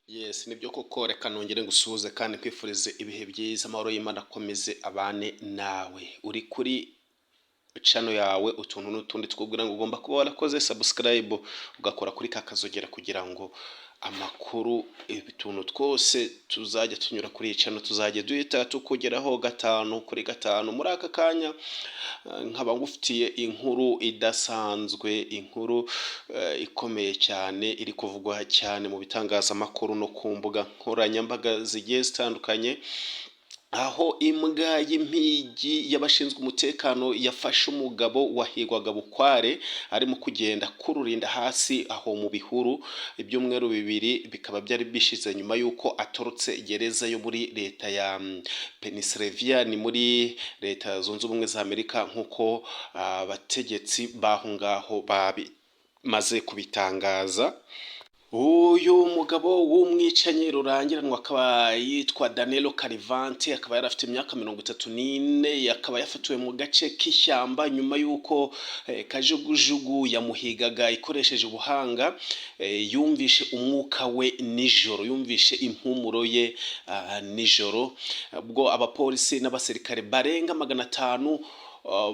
Yes, nibyo koko reka nongere ngusuhuze kandi kwifurize ibihe byiza amahoro y'Imana akomeze abane nawe. Uri kuri channel yawe utuntu n'utundi twubwira ngo ugomba kuba warakoze subscribe ugakora kuri kakazogera kugira ngo amakuru ibituntu twose tuzajya tunyura kuri iyi channel tuzajya duhita tukugeraho gatanu kuri gatanu. Muri aka kanya nkaba ngufitiye inkuru idasanzwe, inkuru ikomeye cyane iri kuvugwa cyane mu bitangazamakuru no ku mbuga nkoranyambaga zigiye zitandukanye, aho imbwa y'impigi y'abashinzwe umutekano yafashe umugabo wahigwaga bukware arimo kugenda kururinda hasi aho mu bihuru. Ibyumweru bibiri bikaba byari bishize nyuma yuko atorotse gereza yo muri leta ya Pennsylvania, ni muri leta zunze ubumwe za Amerika nk'uko abategetsi baho ngaho maze kubitangaza. Uyu mugabo w'umwicanyi rurangiranwa akaba yitwa Danelo Cavalcante, akaba yarafite imyaka 34, akaba yafatiwe mu gace k'ishyamba nyuma yuko kajugujugu yamuhigaga ikoresheje ubuhanga. Yumvishe umwuka we nijoro, yumvishe impumuro ye nijoro, ubwo abapolisi n'abasirikare barenga 500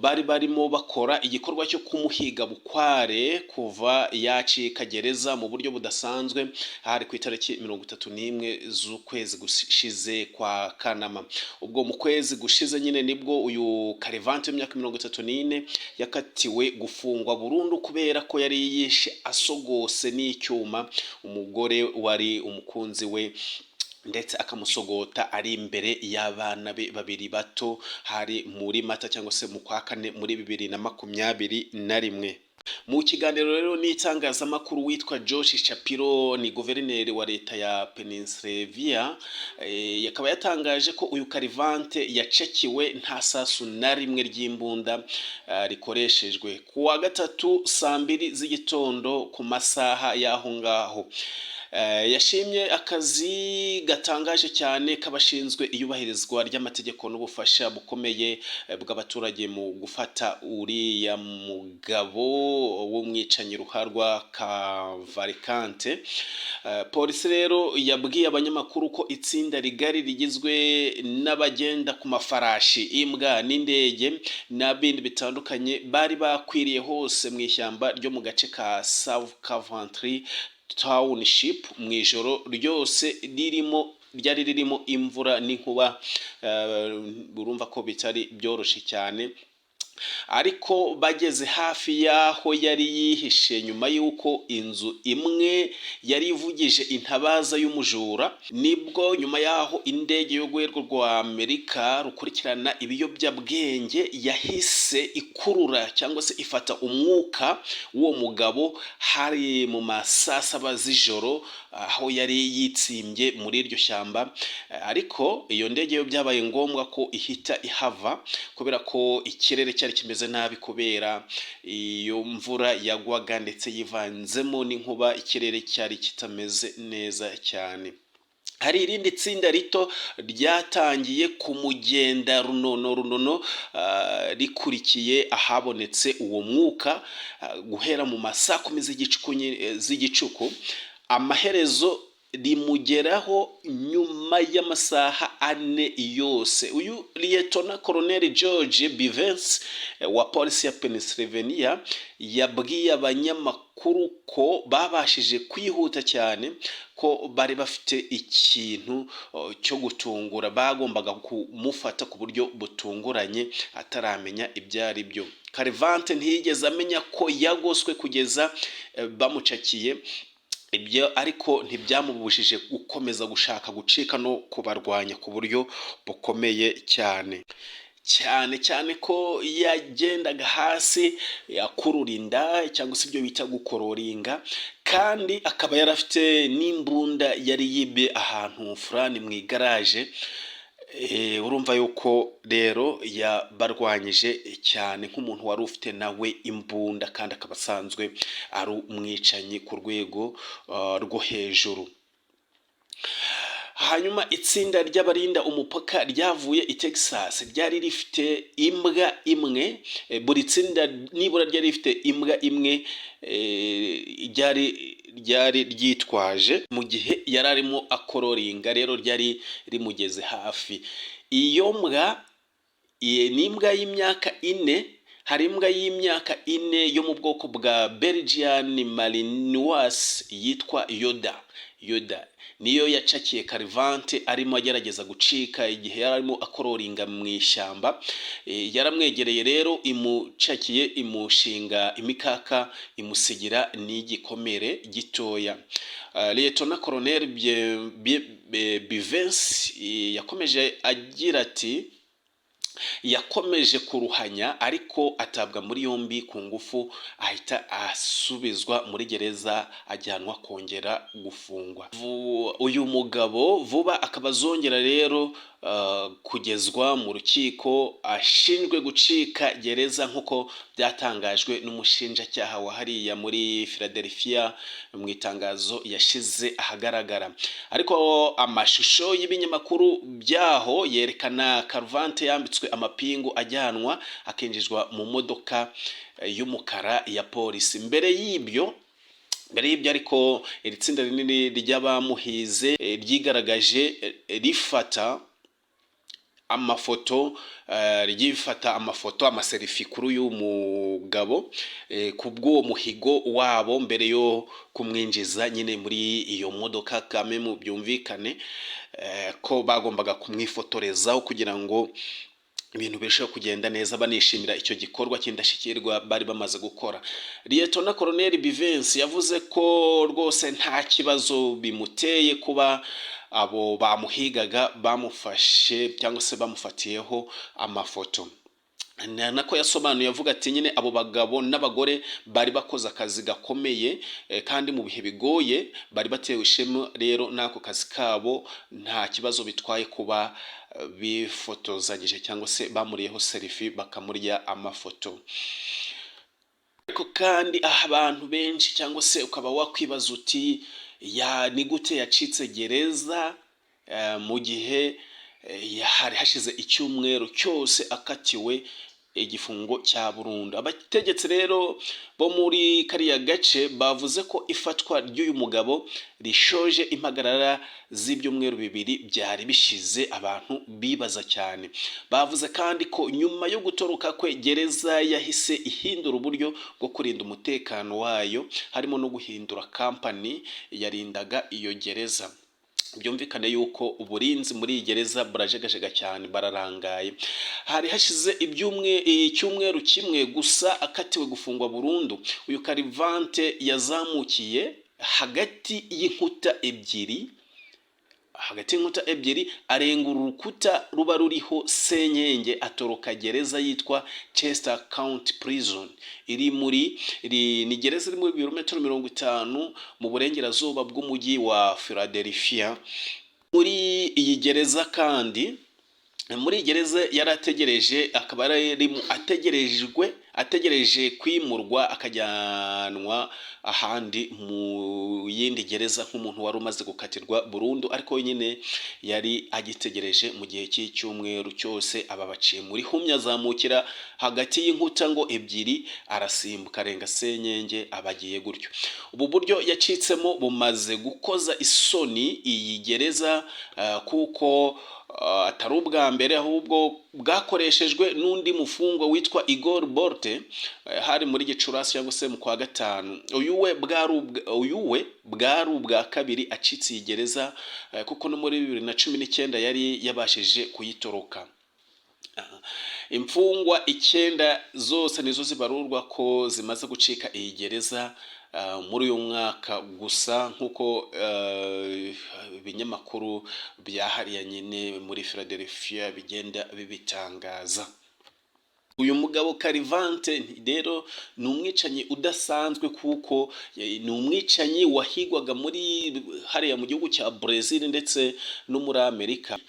bari barimo bakora igikorwa cyo kumuhiga bukware kuva yacika gereza mu buryo budasanzwe. Hari ku itariki 31 z'ukwezi gushize kwa Kanama. Ubwo mu kwezi gushize nyine nibwo uyu Cavalcante w'imyaka 34 yakatiwe gufungwa burundu kubera ko yari yishe asogose n'icyuma umugore wari umukunzi we, ndetse akamusogota ari imbere y'abana be babiri bato. Hari muri Mata cyangwa se mu kwa kane muri 2021. Mu kiganiro rero n'itangazamakuru witwa Josh Shapiro, ni guverineri wa leta ya Pennsylvania, yakaba yatangaje ko uyu Cavalcante yacekiwe nta sasu na rimwe ry'imbunda rikoreshejwe ku wa gatatu saa 2 z'igitondo ku masaha y'aho ngaho. Yashimye akazi gatangaje cyane kabashinzwe iyubahirizwa ry'amategeko n'ubufasha bukomeye bw'abaturage mu gufata uriya mugabo w'umwicanyi ruharwa Cavalcante. Polisi rero yabwiye abanyamakuru ko itsinda rigari rigizwe n'abagenda ku mafarashi, imbwa n'indege n'abindi bitandukanye bari bakwiriye hose mu ishyamba ryo mu gace ka South Coventry Township mu ijoro ryose ryari ririmo imvura n'inkuba. Urumva ko bitari byoroshye cyane, ariko bageze hafi y'aho yari yihishe nyuma y'uko inzu imwe yari ivugije intabaza y'umujura, nibwo nyuma y'aho indege y'urwego rwa Amerika rukurikirana ibiyobyabwenge yahise ikurura cyangwa se ifata umwuka w'uwo mugabo hari mu masaa 7 z'ijoro aho yari yitsimbye muri iryo shyamba. Ariko iyo ndege yo byabaye ngombwa ko ihita ihava kubera ko ikirere cyari kimeze nabi kubera iyo mvura yagwaga ndetse yivanzemo n'inkuba. Ikirere cyari kitameze neza cyane. Hari irindi tsinda rito ryatangiye kumugenda runono rikurikiye ahabonetse uwo mwuka guhera mu masaa 10 z'igicuku. Amaherezo rimugeraho nyuma y'amasaha 4 yose. Uyu Lieutenant Colonel George Bivens wa polisi ya Pennsylvania yabwiye abanyamakuru ko babashije kwihuta cyane, ko bari bafite ikintu cyo gutungura, bagombaga kumufata ku buryo butunguranye ataramenya ibyo ari byo. Cavalcante ntiyigeze amenya ko yagoswe kugeza bamucakiye. Ibyo ariko ntibyamubujije gukomeza gushaka gucika no kubarwanya ku buryo bukomeye cyane ko yagendaga hasi akurura inda cyangwa se ibyo bita gukororinga, kandi akaba yarafite n'imbunda yari yibe ahantu fulani mu igaraje. Urumva yuko rero yabarwanyije cyane nk'umuntu wari ufite nawe imbunda, kandi akaba asanzwe ari umwicanyi ku rwego rwo hejuru. hanyuma itsinda ry'abarinda umupaka ryavuye i Texas ryari rifite imbwa imwe, buri tsinda nibura ryari rifite imbwa imwe ryari ryitwaje mu gihe yari arimo akororinga, rero ryari rimugeze hafi. Iyo mbwa ni imbwa y'imyaka 4, hari imbwa y'imyaka 4 yo mu bwoko bwa Belgian Malinois yitwa Yoda niyo yacakiye Cavalcante arimo agerageza gucika igihe yarimo akororinga mu ishyamba. Yaramwegereye rero imucakiye, imushinga imikaka, imusigira n'igikomere gitoya. Lieutenant Colonel Bivens yakomeje agira ati yakomeje kuruhanya ariko atabwa muri yombi ku ngufu, ahita asubizwa muri gereza ajyanwa kongera gufungwa. Uyu mugabo vuba akaba azongera rero kugezwa mu rukiko ashinjwe gucika gereza nk'uko byatangajwe n'umushinjacyaha wa hariya muri Philadelphia mu itangazo yashize ahagaragara. Ariko amashusho y'ibinyamakuru byaho yerekana Cavalcante yambitswe amapingu ajyanwa akinjizwa mu modoka y'umukara ya polisi. Mbere y'ibyo ariko iri tsinda rinini ry'abamuhize ryigaragaje rifata amafoto, amaserifi kuri uyu mugabo kubw'uwo muhigo wabo mbere yo kumwinjiza nyine muri iyo modoka. Kame mu byumvikane ko bagombaga kumwifotorezaho kugira ngo ibintu birushaho kugenda neza, banishimira icyo gikorwa cy'indashyikirwa bari bamaze gukora. Lieutenant Colonel Bivens yavuze ko rwose nta kibazo bimuteye kuba abo bamuhigaga bamufashe cyangwa se bamufatiyeho amafoto. Nako yasobanuye avuga ati nyine abo bagabo n'abagore bari bakoze akazi gakomeye kandi mu bihe bigoye, bari batewe ishema rero n'ako kazi kabo, nta kibazo bitwaye kuba bifotozanyije cyangwa se bamuriyeho selfie bakamurya amafoto. Ariko kandi abantu benshi cyangwa se ukaba wakwibaza uti ni gute yacitse gereza mu gihe hari hashize icyumweru cyose akatiwe igifungo cya burundu. Abategetsi rero bo muri kariya gace bavuze ko ifatwa ry'uyu mugabo rishoje impagarara z'ibyumweru 2 byari bishize abantu bibaza cyane. Bavuze kandi ko nyuma yo gutoroka kwe gereza yahise ihindura uburyo bwo kurinda umutekano wayo, harimo no guhindura kampani yarindaga iyo gereza. Byumvikane yuko uburinzi muri iyi gereza burajegajega cyane, bararangaye. Hari hashize icyumweru kimwe gusa akatiwe gufungwa burundu. Uyu Cavalcante yazamukiye hagati y'inkuta ebyiri, arengura urukuta ruba ruriho senyenge, atoroka gereza yitwa Chester County Prison. Ni gereza iri muri birometero 50 mu burengerazuba bw'umujyi wa Philadelphia. Muri iyi gereza kandi, muri gereza yarategereje, akaba ategereje kwimurwa akajyanwa ahandi mu yindi gereza nk'umuntu wari umaze gukatirwa burundu, ariko nyine yari agitegereje mu gihe cy'icyumweru cyose. Aba baciye muri humya, azamukira hagati y'inkuta ngo ebyiri, arasimbuka arenga senyenge, abagiye gutyo. Ubu buryo yacitsemo bumaze gukoza isoni iyi gereza kuko atari ubwa mbere, ahubwo bwakoreshejwe n'undi mufungwa witwa Igor Borte hari muri Gicurasi cyangwa se mu kwa 5. Uyu we bwari ubwa kabiri acitse iyi gereza kuko no muri 2019 yari yabashije kuyitoroka. Imfungwa 9 zose nizo zibarurwa ko zimaze gucika iyi gereza muri uyu mwaka gusa, nk'uko ibinyamakuru byahariye nyine muri Philadelphia bigenda bibitangaza. Uyu mugabo Cavalcante rero ni umwicanyi udasanzwe kuko ni umwicanyi wahigwaga muri hariya mu gihugu cya Brazil ndetse no muri Amerika.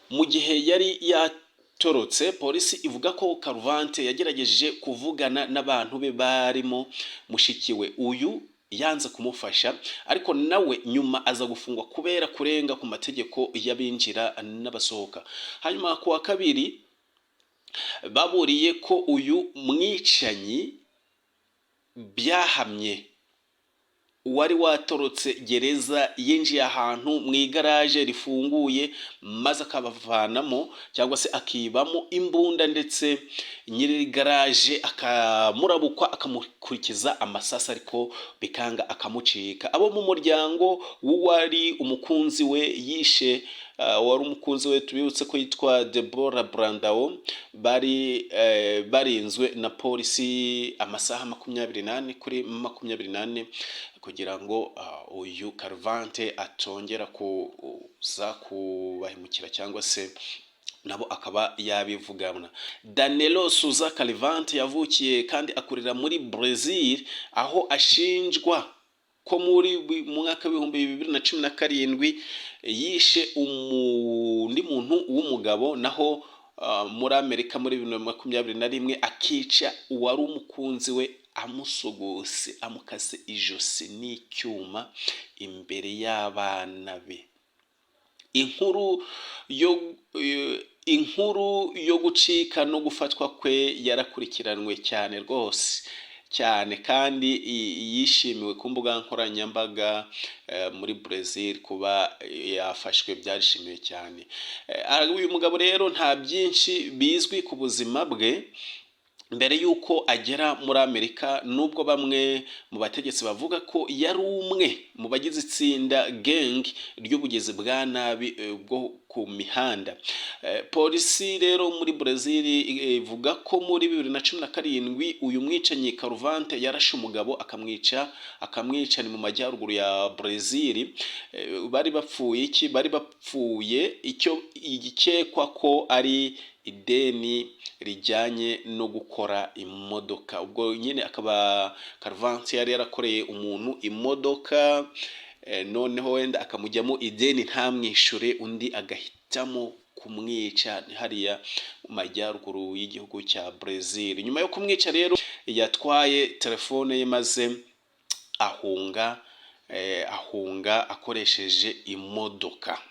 Mu gihe yari yatorotse, polisi ivuga ko Cavalcante yagerageje kuvugana n'abantu be barimo mushikiwe. Uyu yanze kumufasha, ariko nawe nyuma aza gufungwa kubera kurenga ku mategeko y'abinjira n'abasohoka. Hanyuma ku wa kabiri baburiye ko uyu mwicanyi byahamye uwari watorotse gereza yinjiye ahantu mu igaraje rifunguye, maze akabavanamo cyangwa se akibamo imbunda, ndetse nyiri garaje akamurabukwa akamukurikiza amasasa, ariko bikanga akamucika. Abo mu muryango w'uwari umukunzi we yishe, wari umukunzi we tubibutse ko yitwa Danelo Cavalcante, barinzwe na polisi amasaha 24 kuri 24 kugira ngo uyu Cavalcante atongera kuza kubahemukira cyangwa se nabo akaba yabivugana. Danelo Cavalcante yavukiye kandi akurira muri Brazil, aho ashinjwa ko muri mwaka w'ibihumbi 2017 yishe undi muntu w'umugabo, naho muri Amerika muri 2021 akica uwari umukunzi we amusogose, amukase ijosi n'icyuma imbere y'abana be. Inkuru yo gucika no gufatwa kwe yarakurikiranwe cyane rwose cyane, kandi yishimiwe ku mbuga nkoranyambaga muri Brazil. Kuba yafashwe byarishimiwe cyane. Uyu mugabo rero nta byinshi bizwi ku buzima bwe mbere yuko agera muri Amerika, nubwo bamwe mu bategetsi bavuga ko yari umwe mu bagize itsinda gang ry'ubugizi bwa nabi bwo ku mihanda. Polisi rero muri Brazil ivuga ko muri 2017 uyu mwicanyi Cavalcante yarashe umugabo akamwica ni mu majyaruguru ya Brazil. Bari bapfuye iki? Bari bapfuye icyo igikekwa ko ari ideni rijyanye no gukora imodoka. Ubwo nyine akaba Cavalcante yari yarakoreye umuntu imodoka, noneho wenda akamujyamo ideni ntamwishure, undi agahitamo kumwica hariya mu majyaruguru y'igihugu cya Brazil. Nyuma yo kumwica rero yatwaye telefone ye maze ahunga akoresheje imodoka.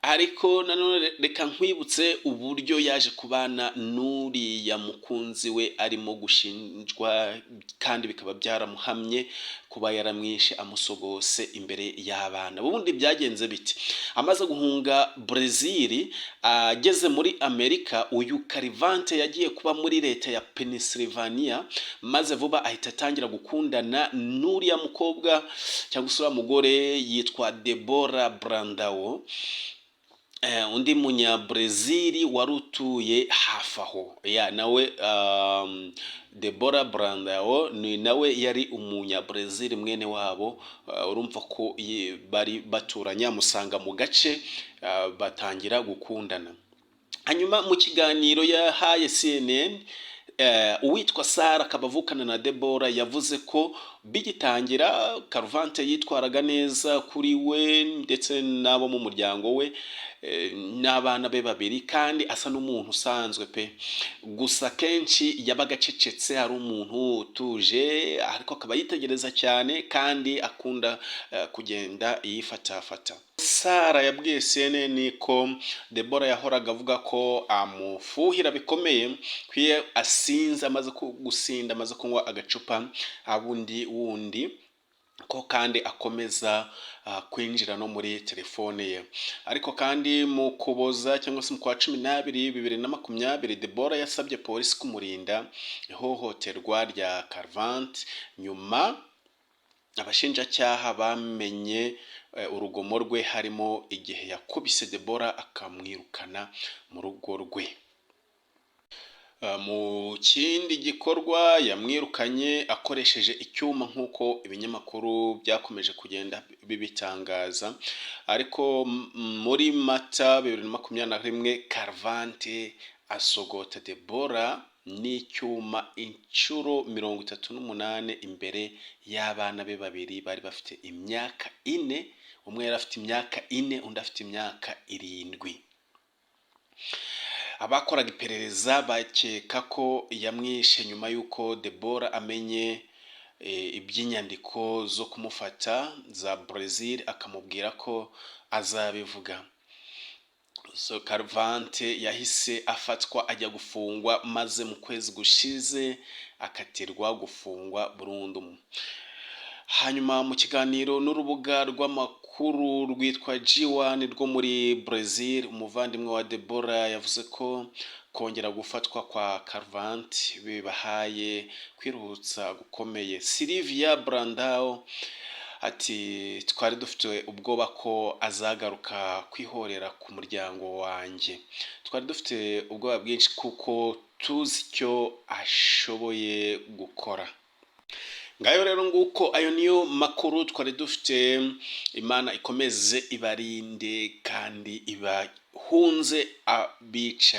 Ariko nanone reka nkwibutse uburyo yaje kubana n'uriya mukunzi we arimo gushinjwa, kandi bikaba byaramuhamye kuba yaramwishe amusogose imbere y'abana. Ubundi byagenze biti? Amaze guhunga Brazil ageze muri Amerika, uyu Cavalcante yagiye kuba muri leta ya Pennsylvania, maze vuba ahita atangira gukundana n'uriya mukobwa cyangwa se umugore yitwa Danelo Cavalcante, undi munya-Brazil wari utuye hafi aho. Nawe Danelo Cavalcante ni nawe yari umunya-Brazil mwene wabo. Urumva ko bari baturanye, amusanga mu gace, batangira gukundana. Hanyuma mu kiganiro yahaye CNN, uwitwa Sara akabavukana na Danelo yavuze ko bigitangira Cavalcante yitwaraga neza kuri we ndetse n'abo mu muryango we n'abana be babiri, kandi asa n'umuntu usanzwe pe. Gusa kenshi yabaga acecetse, ari umuntu utuje, ariko akaba yitegereza cyane kandi akunda kugenda yifatafata. Sara yabwiye CNN ko Danelo yahoraga avuga ko amufuhira bikomeye, kwiye asinze, amaze gusinda, amaze kunywa agacupa wundi ko kandi akomeza kwinjira no muri telefone ye. Ariko kandi mu Kuboza cyangwa se mu kwa 12 2020 Danelo yasabye polisi kumurinda ihohoterwa rya Cavalcante. Nyuma abashinjacyaha bamenye urugomo rwe, harimo igihe yakubise Danelo akamwirukana mu rugo rwe. Mu kindi gikorwa yamwirukanye akoresheje icyuma, nk'uko ibinyamakuru byakomeje kugenda bibitangaza. Ariko muri Mata 2021 Cavalcante asogota Danelo n'icyuma inshuro 38 imbere y'abana be babiri bari bafite imyaka 4. Umwe yari afite imyaka 4, undi afite imyaka 7. Abakoraga iperereza bakeka ko yamwishe nyuma y'uko Danelo amenye iby'inyandiko zo kumufata za Brazil, akamubwira ko azabivuga. So Cavalcante yahise afatwa ajya gufungwa, maze mu kwezi gushize akatirwa gufungwa burundu. Hanyuma mu kiganiro n'urubuga rw'amakuru rwitwa G1 rwo muri Brazil, umuvandimwe wa Deborah yavuze ko kongera gufatwa kwa Cavalcante bibahaye kwiruhutsa gukomeye. Silvia Brandao ati twari dufite ubwoba ko azagaruka kwihorera ku muryango wanjye. Twari dufite ubwoba bwinshi kuko tuzi icyo ashoboye gukora. Ngayo rero nguko ayo niyo makuru twari dufite. Imana ikomeze ibarinde kandi ibahunze abica.